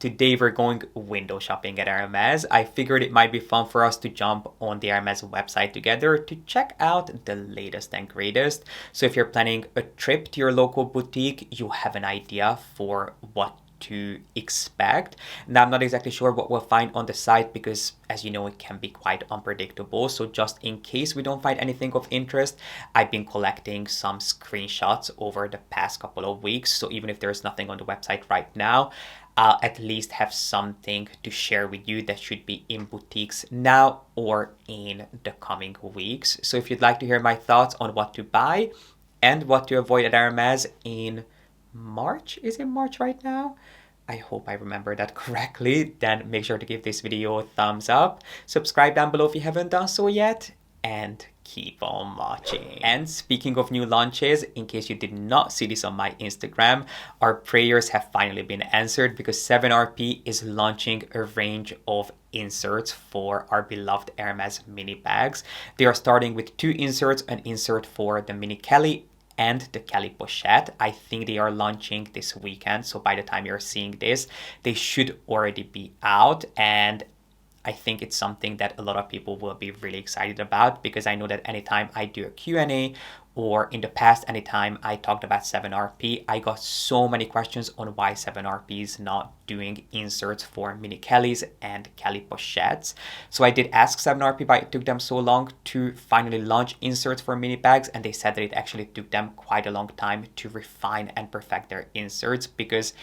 Today we're going window shopping at Hermes. I figured it might be fun for us to jump on the Hermes website together to check out the latest and greatest. So if you're planning a trip to your local boutique, you have an idea for what to expect. Now, I'm not exactly sure what we'll find on the site because, as you know, it can be quite unpredictable. So just in case we don't find anything of interest, I've been collecting some screenshots over the past couple of weeks. So even if there's nothing on the website right now, I'll at least have something to share with you that should be in boutiques now or in the coming weeks. So if you'd like to hear my thoughts on what to buy and what to avoid at Hermes in March, is it March right now? I hope I remember that correctly. Then make sure to give this video a thumbs up. Subscribe down below if you haven't done so yet. And keep on watching. And speaking of new launches, in case you did not see this on my Instagram, our prayers have finally been answered because 7RP is launching a range of inserts for our beloved Hermes mini bags. They are starting with 2 inserts, an insert for the mini Kelly and the Kelly pochette. I think they are launching this weekend, so by the time you're seeing this, they should already be out, and I think it's something that a lot of people will be really excited about because I know that anytime I do a Q&A or in the past, anytime I talked about 7RP, I got so many questions on why 7RP is not doing inserts for mini Kellys and Kelly pochettes. So I did ask 7RP why it took them so long to finally launch inserts for mini bags, and they said that it actually took them quite a long time to refine and perfect their inserts because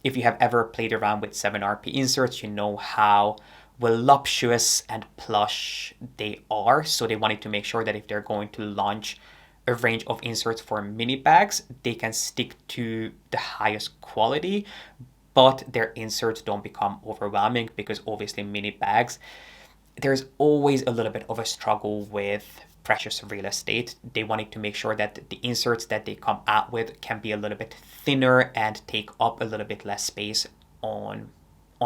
if you have ever played around with 7RP inserts, you know how voluptuous and plush they are. So they wanted to make sure that if they're going to launch a range of inserts for mini bags, they can stick to the highest quality, but their inserts don't become overwhelming because obviously mini bags, there's always a little bit of a struggle with precious real estate. They wanted to make sure that the inserts that they come out with can be a little bit thinner and take up a little bit less space on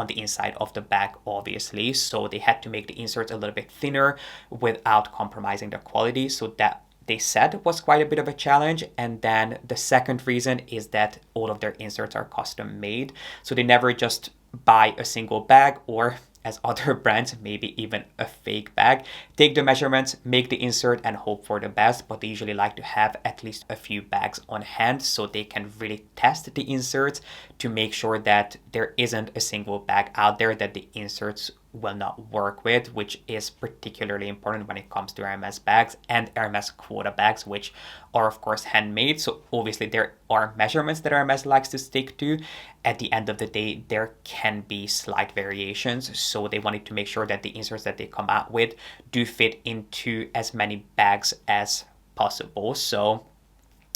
the inside of the bag, obviously. So they had to make the inserts a little bit thinner without compromising the quality. So that they said was quite a bit of a challenge. And then the second reason is that all of their inserts are custom made. So they never just buy a single bag or, as other brands, maybe even a fake bag, take the measurements, make the insert and hope for the best, but they usually like to have at least a few bags on hand so they can really test the inserts to make sure that there isn't a single bag out there that the inserts will not work with, which is particularly important when it comes to Hermes bags and Hermes quota bags, which are of course handmade. So obviously there are measurements that Hermes likes to stick to. At the end of the day, there can be slight variations. So they wanted to make sure that the inserts that they come out with do fit into as many bags as possible. So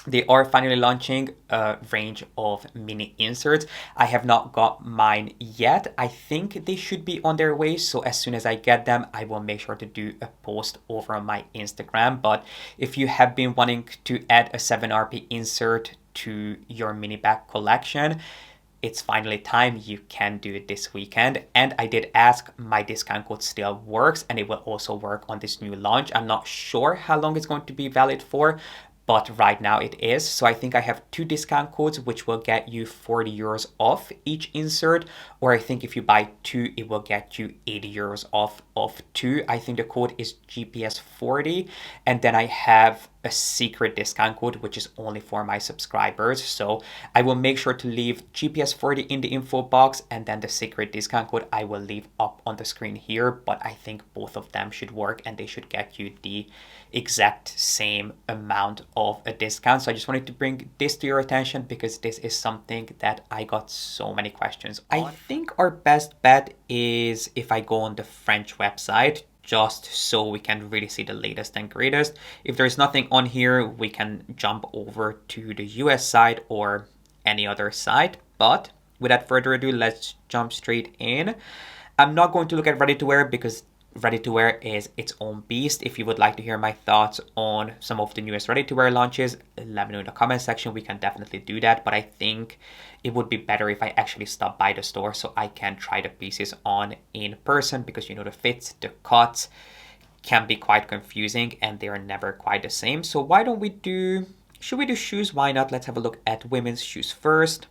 they are finally launching a range of mini inserts. I have not got mine yet. I think they should be on their way. So as soon as I get them, I will make sure to do a post over on my Instagram. But if you have been wanting to add a 7RP insert to your mini bag collection, it's finally time. You can do it this weekend. And I did ask, my discount code still works and it will also work on this new launch. I'm not sure how long it's going to be valid for, but right now it is. So I think I have 2 discount codes, which will get you 40 euros off each insert. Or I think if you buy 2, it will get you 80 euros off of 2. I think the code is G.P.S 40. And then I have a secret discount code, which is only for my subscribers. So I will make sure to leave G.P.S 40 in the info box, and then the secret discount code I will leave up on the screen here. But I think both of them should work and they should get you the exact same amount of a discount. So I just wanted to bring this to your attention because this is something that I got so many questions on. I think our best bet is if I go on the French website, just so we can really see the latest and greatest. If there's nothing on here, we can jump over to the US side or any other site. But without further ado, let's jump straight in. I'm not going to look at ready-to-wear because ready-to-wear is its own beast. If you would like to hear my thoughts on some of the newest ready-to-wear launches, let me know in the comment section. We can definitely do that, but I think it would be better if I actually stop by the store so I can try the pieces on in person, because you know the fits, the cuts can be quite confusing and they are never quite the same. So why don't we do, should we do shoes? Why not? Let's have a look at women's shoes first.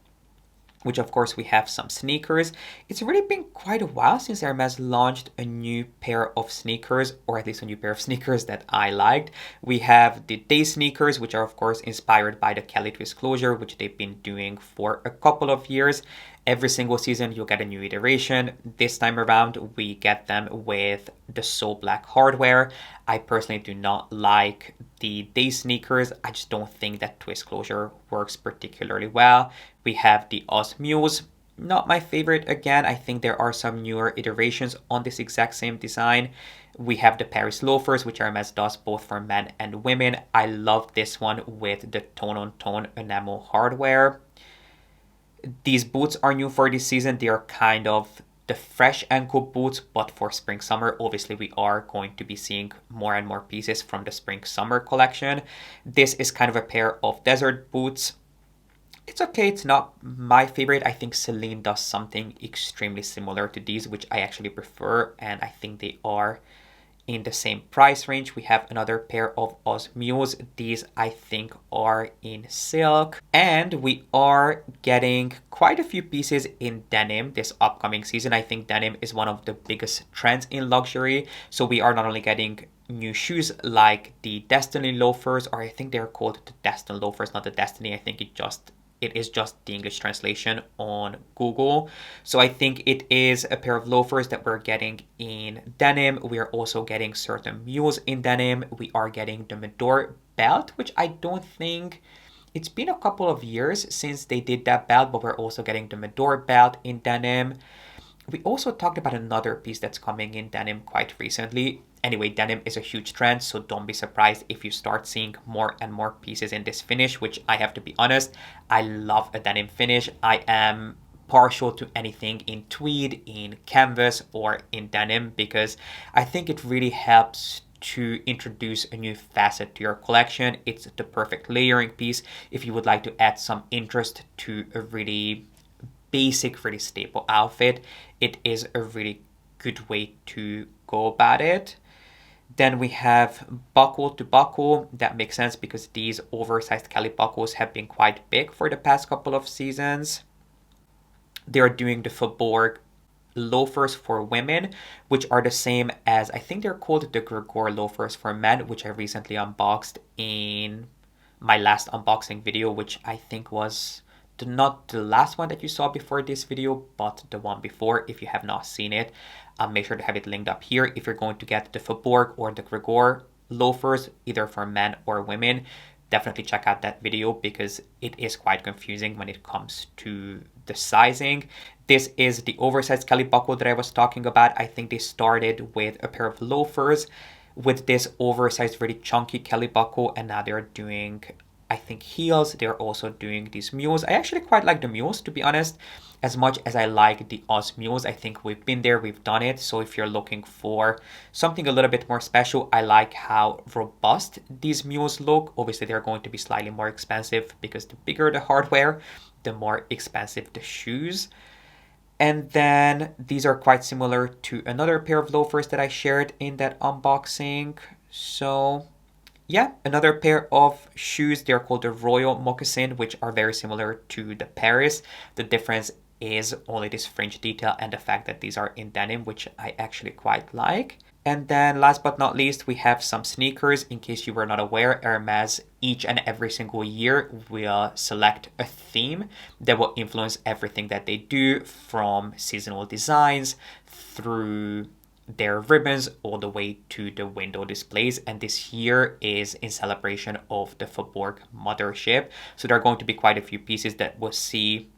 which of course we have some sneakers. It's really been quite a while since Hermes launched a new pair of sneakers, or at least a new pair of sneakers that I liked. We have the day sneakers, which are of course inspired by the Kelly twist closure, which they've been doing for a couple of years. Every single season you'll get a new iteration. This time around we get them with the So Black hardware. I personally do not like the day sneakers. I just don't think that twist closure works particularly well. We have the Oz Mules, not my favorite. Again, I think there are some newer iterations on this exact same design. We have the Paris loafers, which Hermes does both for men and women. I love this one with the tone-on-tone enamel hardware. These boots are new for this season. They are kind of the fresh ankle boots, but for spring summer. Obviously we are going to be seeing more and more pieces from the spring summer collection. This is kind of a pair of desert boots. It's okay, it's not my favorite. I think Celine does something extremely similar to these, which I actually prefer, and I think they are in the same price range. We have another pair of Oz Mules. These I think are in silk. And we are getting quite a few pieces in denim this upcoming season. I think denim is one of the biggest trends in luxury. So we are not only getting new shoes like the Destiny loafers, or I think they're called the Destin loafers, not the Destiny. I think it is just the English translation on Google. So I think it is a pair of loafers that we're getting in denim. We are also getting certain mules in denim. We are getting the Medor belt, which I don't think, it's been a couple of years since they did that belt, but we're also getting the Medor belt in denim. We also talked about another piece that's coming in denim quite recently. Anyway, denim is a huge trend, so don't be surprised if you start seeing more and more pieces in this finish, which I have to be honest, I love a denim finish. I am partial to anything in tweed, in canvas, or in denim, because I think it really helps to introduce a new facet to your collection. It's the perfect layering piece if you would like to add some interest to a really basic, really staple outfit. It is a really good way to go about it. Then we have buckle to buckle. That makes sense because these oversized Kelly buckles have been quite big for the past couple of seasons. They're doing the Faubourg loafers for women, which are the same as, I think they're called the Gregor loafers for men, which I recently unboxed in my last unboxing video, which I think was not the last one that you saw before this video, but the one before. If you have not seen it, I'll make sure to have it linked up here. If you're going to get the Faubourg or the Gregor loafers, either for men or women, definitely check out that video because it is quite confusing when it comes to the sizing. This is the oversized Kelly buckle that I was talking about. I think they started with a pair of loafers with this oversized, really chunky Kelly buckle, and now they're doing, I think, heels. They're also doing these mules. I actually quite like the mules, to be honest, as much as I like the Oz mules. I think we've been there, we've done it. So if you're looking for something a little bit more special, I like how robust these mules look. Obviously, they're going to be slightly more expensive because the bigger the hardware, the more expensive the shoes. And then these are quite similar to another pair of loafers that I shared in that unboxing. So yeah, another pair of shoes. They're called the Royal Moccasin, which are very similar to the Paris. The difference is only this fringe detail and the fact that these are in denim, which I actually quite like. And then last but not least, we have some sneakers. In case you were not aware, Hermes each and every single year will select a theme that will influence everything that they do, from seasonal designs through their ribbons all the way to the window displays. And this year is in celebration of the Faubourg mothership. So there are going to be quite a few pieces that we'll see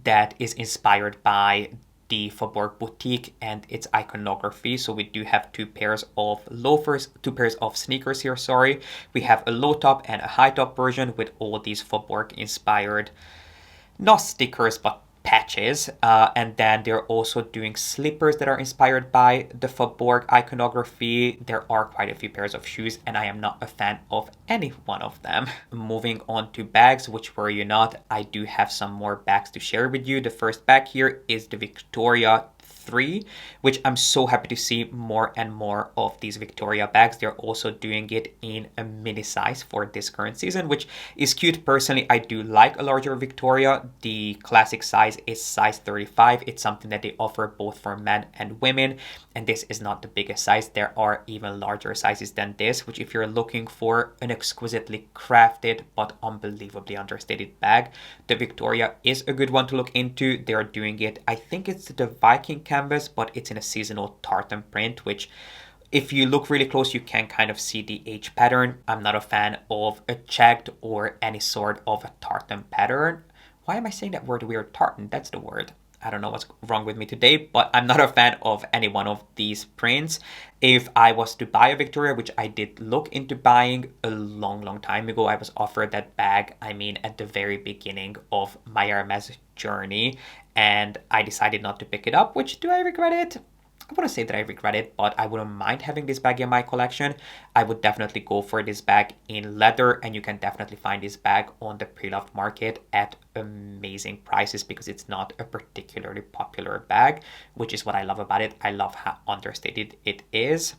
that is inspired by the Faubourg boutique and its iconography. So we do have two pairs of sneakers here, sorry. We have a low top and a high top version with all these Faubourg inspired, not stickers, but patches. And then they're also doing slippers that are inspired by the Faubourg iconography. There are quite a few pairs of shoes, and I am not a fan of any one of them. Moving on to bags, which were you not, I do have some more bags to share with you. The first bag here is the Victoria 3, which I'm so happy to see more and more of these Victoria bags. They're also doing it in a mini size for this current season, which is cute. Personally, I do like a larger Victoria. The classic size is size 35. It's something that they offer both for men and women, and this is not the biggest size. There are even larger sizes than this, which if you're looking for an exquisitely crafted but unbelievably understated bag, the Victoria is a good one to look into. They are doing it, I think it's the Viking canvas, but it's in a seasonal tartan print, which if you look really close, you can kind of see the H pattern. I'm not a fan of a checked or any sort of a tartan pattern. Why am I saying that word weird? Tartan, that's the word. I don't know what's wrong with me today, but I'm not a fan of any one of these prints. If I was to buy a Victoria, which I did look into buying a long time ago, I was offered that bag, I mean, at the very beginning of my Hermes journey, and I decided not to pick it up, which do I regret it? I wouldn't say that I regret it, but I wouldn't mind having this bag in my collection. I would definitely go for this bag in leather, and you can definitely find this bag on the Preloved market at amazing prices because it's not a particularly popular bag, which is what I love about it. I love how understated it is.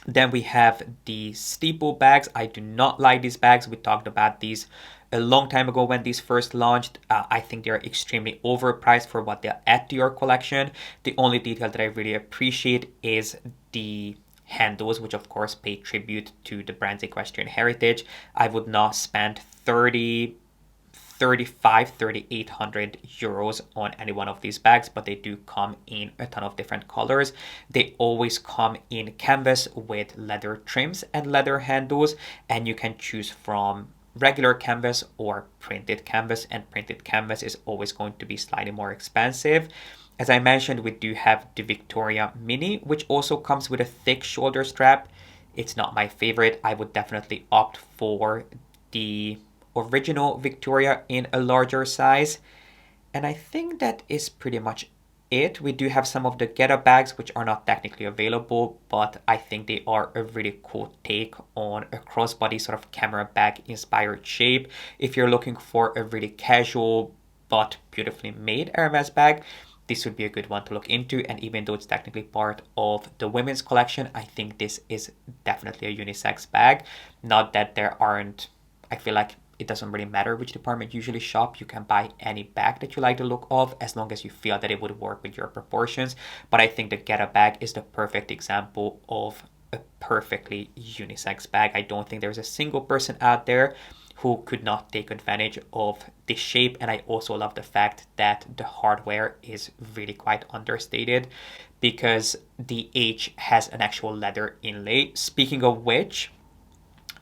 Then we have the steeple bags. I do not like these bags. We talked about these a long time ago when these first launched. I think they're extremely overpriced for what they'll add to your collection. The only detail that I really appreciate is the handles, which of course pay tribute to the brand's equestrian heritage. I would not spend 3,800 euros on any one of these bags, but they do come in a ton of different colors. They always come in canvas with leather trims and leather handles, and you can choose from regular canvas or printed canvas, and printed canvas is always going to be slightly more expensive. As I mentioned, we do have the Victoria Mini, which also comes with a thick shoulder strap. It's not my favorite. I would definitely opt for the original Victoria in a larger size. And I think that is pretty much it. We do have some of the Get-Up bags, which are not technically available, but I think they are a really cool take on a crossbody sort of camera bag inspired shape. If you're looking for a really casual but beautifully made Hermes bag, this would be a good one to look into. And even though it's technically part of the women's collection, I think this is definitely a unisex bag. Not that there aren't, I feel like it doesn't really matter which department you usually shop. You can buy any bag that you like the look of as long as you feel that it would work with your proportions. But I think the Get-Up bag is the perfect example of a perfectly unisex bag. I don't think there's a single person out there who could not take advantage of this shape. And I also love the fact that the hardware is really quite understated because the H has an actual leather inlay. Speaking of which,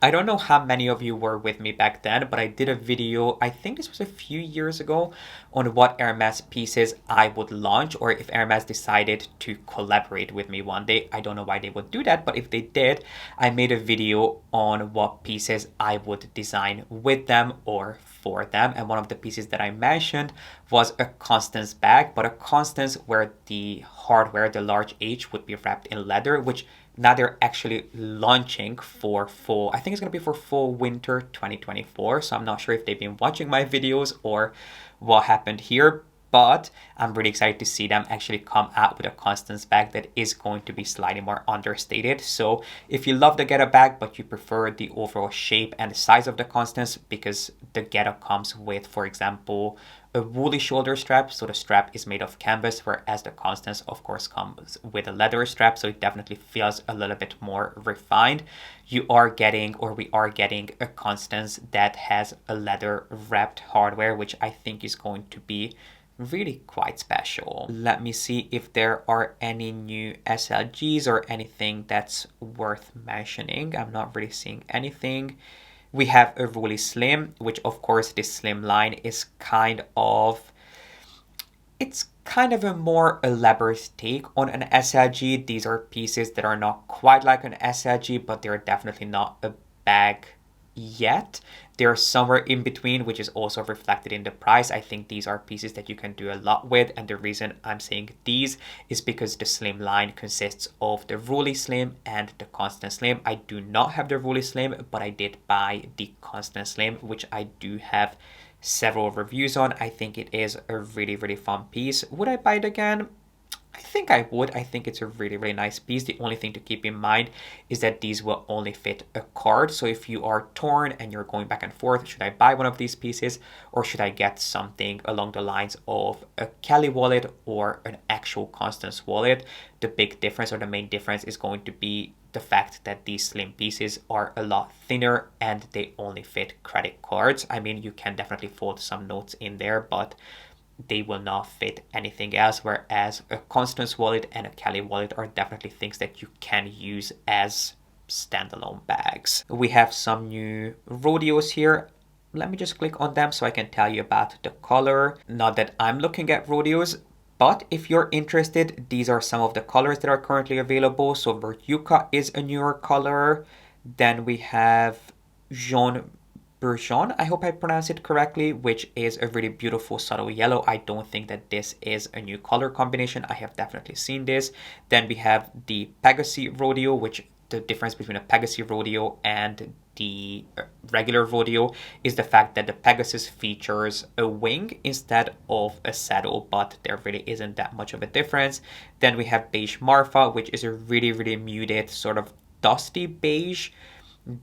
I don't know how many of you were with me back then, but I did a video, I think this was a few years ago, on what Hermes pieces I would launch, or if Hermes decided to collaborate with me one day. I don't know why they would do that, but if they did, I made a video on what pieces I would design with them or for them. And one of the pieces that I mentioned was a Constance bag, but a Constance where the hardware, the large H, would be wrapped in leather, which now they're actually launching for fall. I think it's going to be for fall winter 2024. So I'm not sure if they've been watching my videos or what happened here, but I'm really excited to see them actually come out with a Constance bag that is going to be slightly more understated. So if you love the Get-Up bag, but you prefer the overall shape and the size of the Constance, because the Get-Up comes with, for example, a woolly shoulder strap, so the strap is made of canvas, whereas the Constance of course comes with a leather strap, so it definitely feels a little bit more refined. You are getting, or we are getting, a Constance that has a leather wrapped hardware, which I think is going to be really quite special. Let me see if there are any new SLGs or anything that's worth mentioning. I'm not really seeing anything. We have a really slim, which of course this slim line is it's kind of a more elaborate take on an SLG. These are pieces that are not quite like an SLG, but they're definitely not a bag yet. They're somewhere in between, which is also reflected in the price. I think these are pieces that you can do a lot with, and the reason I'm saying these is because the slim line consists of the Ruly Slim and the Constance Slim. I do not have the Ruly Slim, but I did buy the Constance Slim, which I do have several reviews on. I think it is a really fun piece. Would I buy it again? I think I would. I think it's a really, really nice piece. The only thing to keep in mind is that these will only fit a card. So if you are torn and you're going back and forth, should I buy one of these pieces or should I get something along the lines of a Kelly wallet or an actual Constance wallet? The big difference, or the main difference, is going to be the fact that these slim pieces are a lot thinner and they only fit credit cards. I mean, you can definitely fold some notes in there, but they will not fit anything else, whereas a Constance wallet and a Kelly wallet are definitely things that you can use as standalone bags. We have some new rodeos here. Let me just click on them so I can tell you about the color. Not that I'm looking at rodeos, but if you're interested, these are some of the colors that are currently available. So Vertuka is a newer color. Then we have Jaune Bourgeon, I hope I pronounced it correctly, which is a really beautiful subtle yellow. I don't think that this is a new color combination. I have definitely seen this. Then we have the Pegasus Rodeo, which the difference between a Pegasus Rodeo and the regular rodeo is the fact that the Pegasus features a wing instead of a saddle, but there really isn't that much of a difference. Then we have Beige Marfa, which is a really, really muted sort of dusty beige.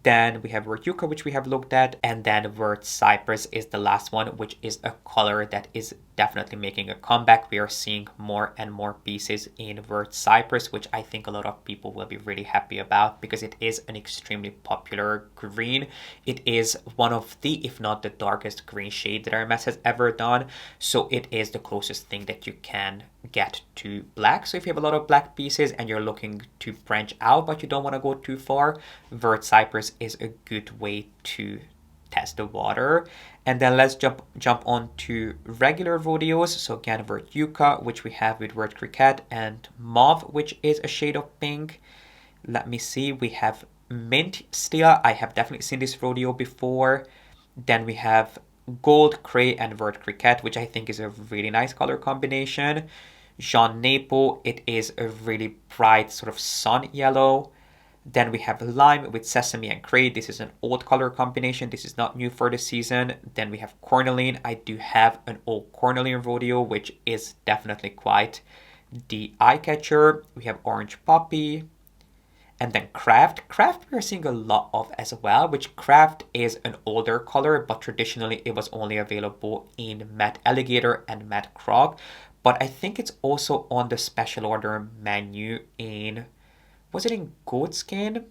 Then we have Vertuka, which we have looked at, and then Vert Cypress is the last one, which is a color that is definitely making a comeback. We are seeing more and more pieces in Vert Cypress, which I think a lot of people will be really happy about because it is an extremely popular green. It is one of the, if not the darkest green shade that Hermes has ever done. So it is the closest thing that you can get to black. So if you have a lot of black pieces and you're looking to branch out but you don't want to go too far, Vert Cypress is a good way to test the water. And then let's jump on to regular rodeos. So again, Vertuka, which we have with Vert Cricket, and Mauve, which is a shade of pink. Let me see, we have Mint Stia. I have definitely seen this rodeo before. Then we have Gold Cray and Vert Cricket, which I think is a really nice color combination. Jean Napo, it is a really bright sort of sun yellow. Then we have Lime with Sesame and Cray. This is an old color combination. This is not new for the season. Then we have Cornaline. I do have an old Cornaline rodeo, which is definitely quite the eye catcher. We have Orange Poppy. And then Craft. Craft we are seeing a lot of as well, which Craft is an older color, but traditionally it was only available in Matte Alligator and Matte Croc. But I think it's also on the special order menu in, was it in Goatskin?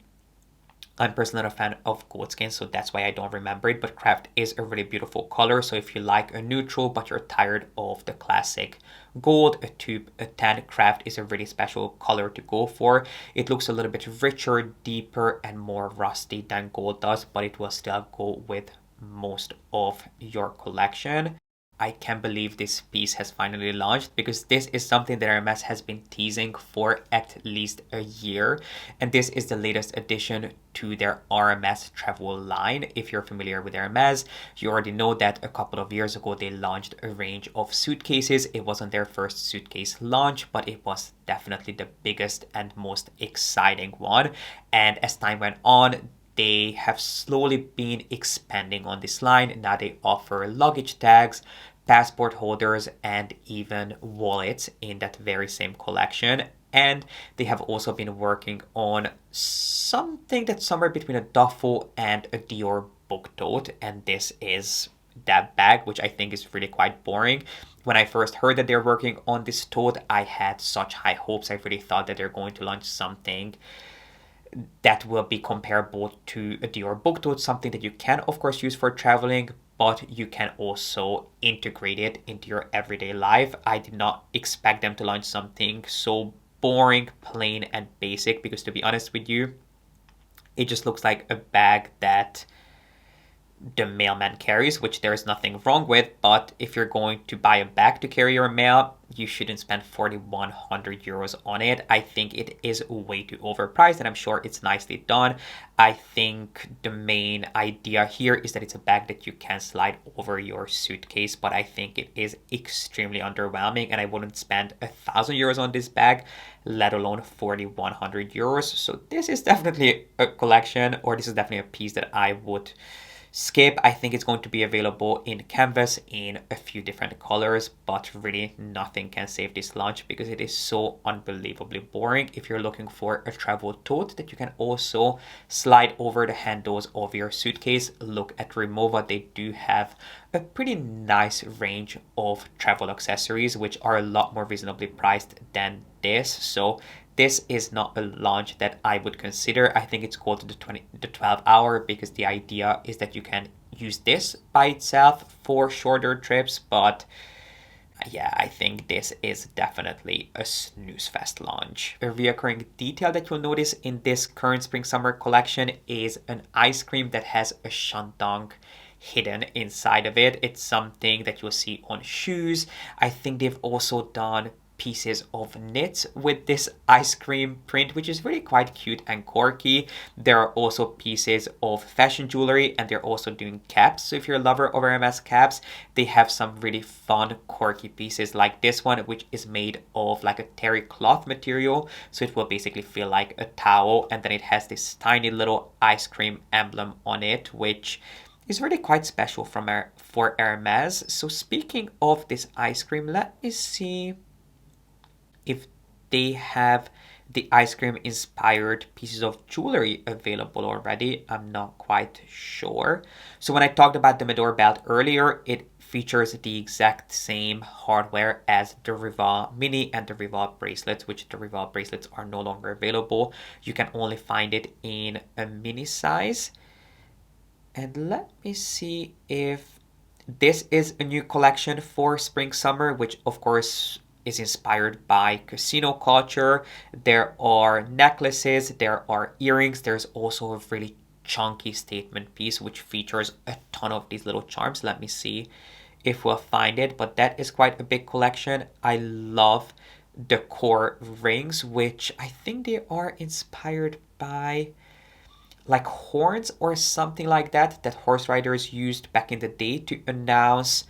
I'm personally not a fan of Goatskin, so that's why I don't remember it, but Craft is a really beautiful color. So if you like a neutral, but you're tired of the classic gold, a taupe, a tan, Craft is a really special color to go for. It looks a little bit richer, deeper, and more rusty than gold does, but it will still go with most of your collection. I can't believe this piece has finally launched because this is something that Hermes has been teasing for at least a year. And this is the latest addition to their RMS travel line. If you're familiar with Hermes, you already know that a couple of years ago they launched a range of suitcases. It wasn't their first suitcase launch, but it was definitely the biggest and most exciting one. And as time went on, they have slowly been expanding on this line. Now they offer luggage tags, passport holders, and even wallets in that very same collection. And they have also been working on something that's somewhere between a duffel and a Dior book tote. And this is that bag, which I think is really quite boring. When I first heard that they're working on this tote, I had such high hopes. I really thought that they're going to launch something that will be comparable to a Dior book tote, something that you can of course use for traveling, but you can also integrate it into your everyday life. I did not expect them to launch something so boring, plain, and basic, because to be honest with you, it just looks like a bag that the mailman carries, which there is nothing wrong with. But if you're going to buy a bag to carry your mail, you shouldn't spend 4,100 euros on it. I think it is way too overpriced, and I'm sure it's nicely done. I think the main idea here is that it's a bag that you can slide over your suitcase, but I think it is extremely underwhelming, and I wouldn't spend 1,000 euros on this bag, let alone 4,100 euros. So this is definitely a collection, or this is definitely a piece that I would skip. I think it's going to be available in canvas in a few different colors, but really nothing can save this launch because it is so unbelievably boring. If you're looking for a travel tote that you can also slide over the handles of your suitcase, look at Remova. They do have a pretty nice range of travel accessories, which are a lot more reasonably priced than this. So this is not a launch that I would consider. I think it's called the 12 hour because the idea is that you can use this by itself for shorter trips, but yeah, I think this is definitely a snooze fest launch. A reoccurring detail that you'll notice in this current spring summer collection is an ice cream that has a shandong hidden inside of it. It's something that you'll see on shoes. I think they've also done pieces of knits with this ice cream print, which is really quite cute and quirky. There are also pieces of fashion jewelry, and they're also doing caps. So if you're a lover of Hermes caps, they have some really fun quirky pieces like this one, which is made of like a terry cloth material, so it will basically feel like a towel, and then it has this tiny little ice cream emblem on it, which is really quite special for Hermes. So speaking of this ice cream, let me see if they have the ice cream inspired pieces of jewelry available already. I'm not quite sure. So when I talked about the Medor belt earlier, it features the exact same hardware as the Rival Mini and the Rival bracelets, which the Rival bracelets are no longer available. You can only find it in a mini size. And let me see if this is a new collection for spring summer, which of course is inspired by casino culture. There are necklaces, there are earrings, there's also a really chunky statement piece which features a ton of these little charms. Let me see if we'll find it, but that is quite a big collection. I love the core rings, which I think they are inspired by like horns or something like that horse riders used back in the day to announce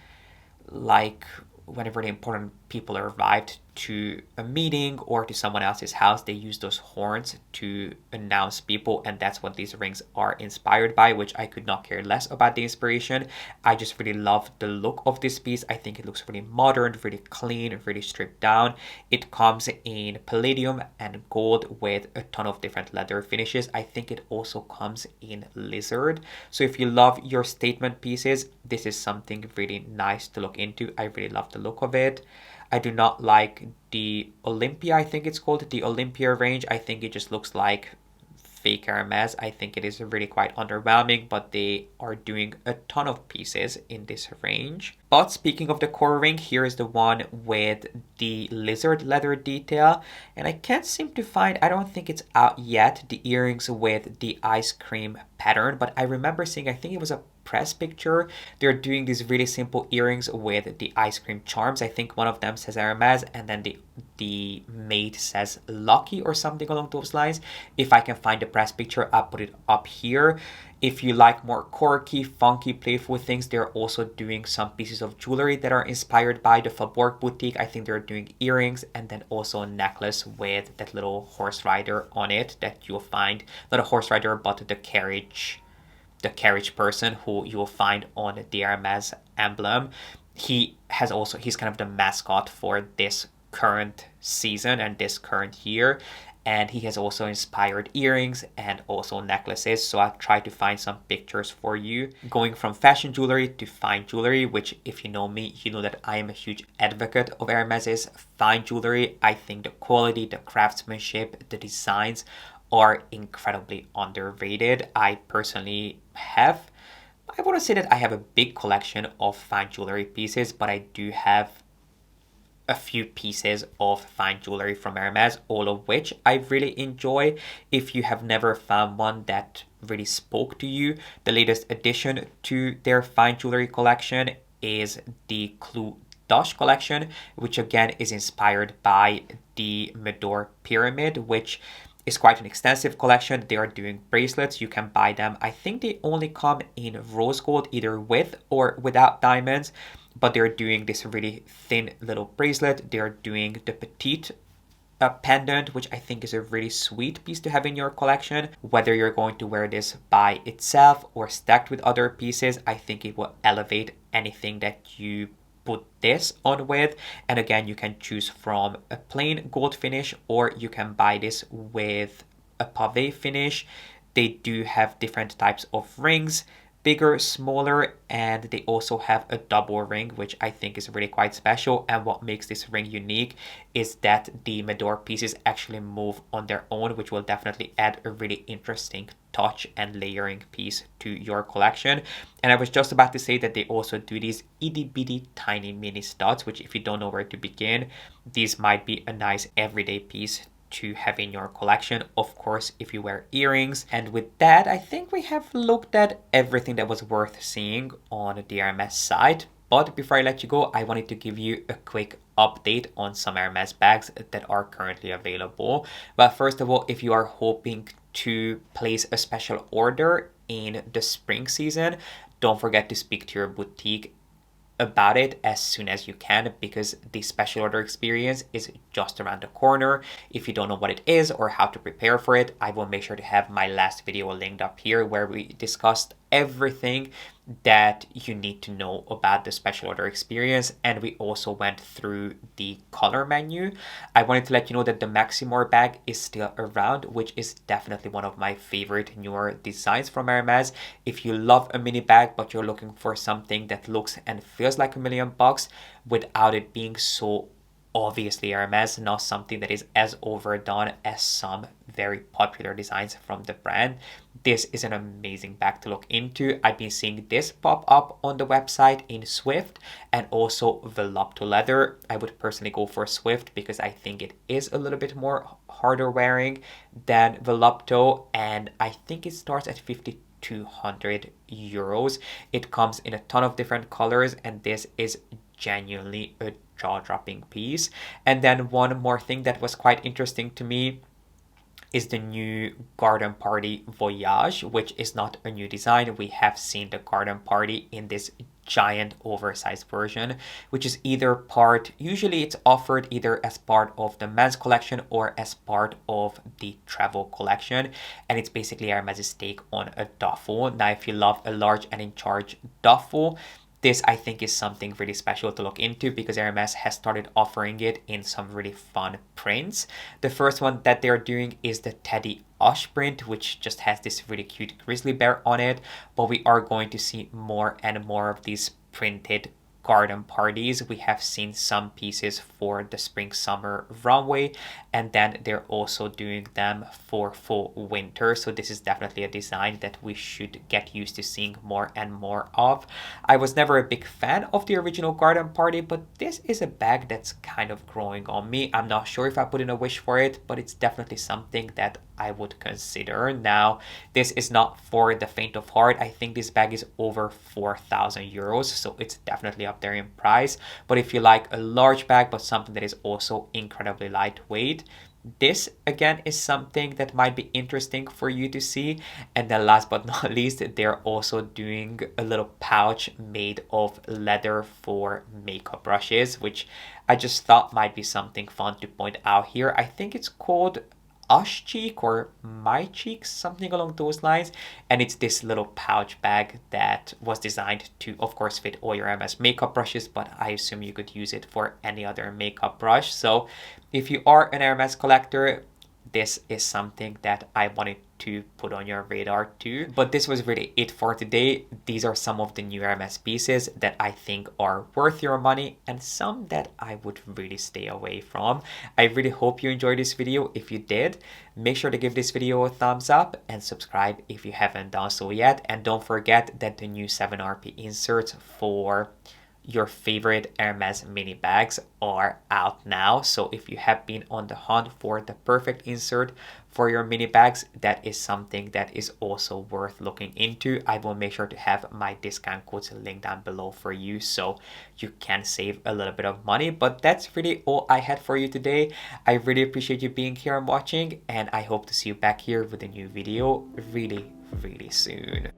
like whenever the important people arrived to a meeting or to someone else's house, they use those horns to announce people, and that's what these rings are inspired by, which I could not care less about the inspiration. I just really love the look of this piece. I think it looks really modern, really clean, really stripped down. It comes in palladium and gold with a ton of different leather finishes. I think it also comes in lizard. So if you love your statement pieces, this is something really nice to look into. I really love the look of it. I do not like the Olympia, I think it's called, the Olympia range. I think it just looks like fake Hermes. I think it is really quite underwhelming, but they are doing a ton of pieces in this range. But speaking of the core ring, here is the one with the lizard leather detail. And I can't seem to find, I don't think it's out yet, the earrings with the ice cream pattern. But I remember seeing, I think it was a press picture. They're doing these really simple earrings with the ice cream charms. I think one of them says Hermes and then the mate says Lucky or something along those lines. If I can find the press picture, I'll put it up here. If you like more quirky, funky, playful things, they're also doing some pieces of jewelry that are inspired by the Faubourg boutique. I think they're doing earrings and then also a necklace with that little horse rider on it that you'll find, not a horse rider, but the carriage person who you will find on the Hermes emblem. He's kind of the mascot for this current season and this current year. And he has also inspired earrings and also necklaces. So I'll try to find some pictures for you. Going from fashion jewelry to fine jewelry, which if you know me, you know that I am a huge advocate of Hermes's fine jewelry. I think the quality, the craftsmanship, the designs are incredibly underrated. I personally I want to say that I have a big collection of fine jewelry pieces, but I do have a few pieces of fine jewelry from Hermes, all of which I really enjoy. If you have never found one that really spoke to you, the latest addition to their fine jewelry collection is the Clou Dosh collection, which again is inspired by the Medor pyramid, which is quite an extensive collection. They are doing bracelets. You can buy them. I think they only come in rose gold, either with or without diamonds, but they're doing this really thin little bracelet. They're doing the petite a pendant, which I think is a really sweet piece to have in your collection. Whether you're going to wear this by itself or stacked with other pieces, I think it will elevate anything that you put this on with. And again, you can choose from a plain gold finish, or you can buy this with a pave finish. They do have different types of rings, bigger, smaller, and they also have a double ring, which I think is really quite special. And what makes this ring unique is that the Medor pieces actually move on their own, which will definitely add a really interesting touch and layering piece to your collection. And I was just about to say that they also do these itty bitty tiny mini studs, which if you don't know where to begin, these might be a nice everyday piece to have in your collection, of course, if you wear earrings. And with that, I think we have looked at everything that was worth seeing on the Hermes site. But before I let you go, I wanted to give you a quick update on some Hermes bags that are currently available. But first of all, if you are hoping to place a special order in the spring season, don't forget to speak to your boutique about it as soon as you can, because the special order experience is just around the corner. If you don't know what it is or how to prepare for it, I will make sure to have my last video linked up here where we discussed everything that you need to know about the special order experience, and we also went through the color menu. I wanted to let you know that the Maximor bag is still around, which is definitely one of my favorite newer designs from Hermes. If you love a mini bag but you're looking for something that looks and feels like $1,000,000 without it being so obviously Hermes, not something that is as overdone as some very popular designs from the brand, this is an amazing bag to look into. I've been seeing this pop up on the website in Swift and also Volupto leather. I would personally go for Swift because I think it is a little bit more harder wearing than Volupto, and I think it starts at 5,200 euros. It comes in a ton of different colors, and this is genuinely a jaw-dropping piece. And then one more thing that was quite interesting to me is the new Garden Party Voyage, which is not a new design. We have seen the Garden Party in this giant oversized version, which is either part, usually it's offered either as part of the men's collection or as part of the travel collection, and it's basically Hermes' take on a duffel. Now if you love a large and in charge duffel, this I think is something really special to look into because Hermes has started offering it in some really fun prints. The first one that they're doing is the Teddy Ush print, which just has this really cute grizzly bear on it, but we are going to see more and more of these printed garden parties. We have seen some pieces for the spring summer runway, and then they're also doing them for full winter, so this is definitely a design that we should get used to seeing more and more of. I was never a big fan of the original garden party, but this is a bag that's kind of growing on me. I'm not sure if I put in a wish for it, but it's definitely something that I would consider. Now, this is not for the faint of heart. I think this bag is over 4,000 euros, so it's definitely up there in price. But if you like a large bag, but something that is also incredibly lightweight, this again is something that might be interesting for you to see. And then last but not least, they're also doing a little pouch made of leather for makeup brushes, which I just thought might be something fun to point out here. I think it's called Ush Cheek or My Cheeks, something along those lines, and it's this little pouch bag that was designed to of course fit all your Hermes makeup brushes, but I assume you could use it for any other makeup brush. So if you are an Hermes collector, this is something that I wanted to put on your radar too. But this was really it for today. These are some of the new Hermes pieces that I think are worth your money and some that I would really stay away from. I really hope you enjoyed this video. If you did, make sure to give this video a thumbs up and subscribe if you haven't done so yet. And don't forget that the new 7RP inserts for your favorite Hermes mini bags are out now. So if you have been on the hunt for the perfect insert for your mini bags, that is something that is also worth looking into. I will make sure to have my discount codes linked down below for you so you can save a little bit of money. But that's really all I had for you today. I really appreciate you being here and watching, and I hope to see you back here with a new video really soon.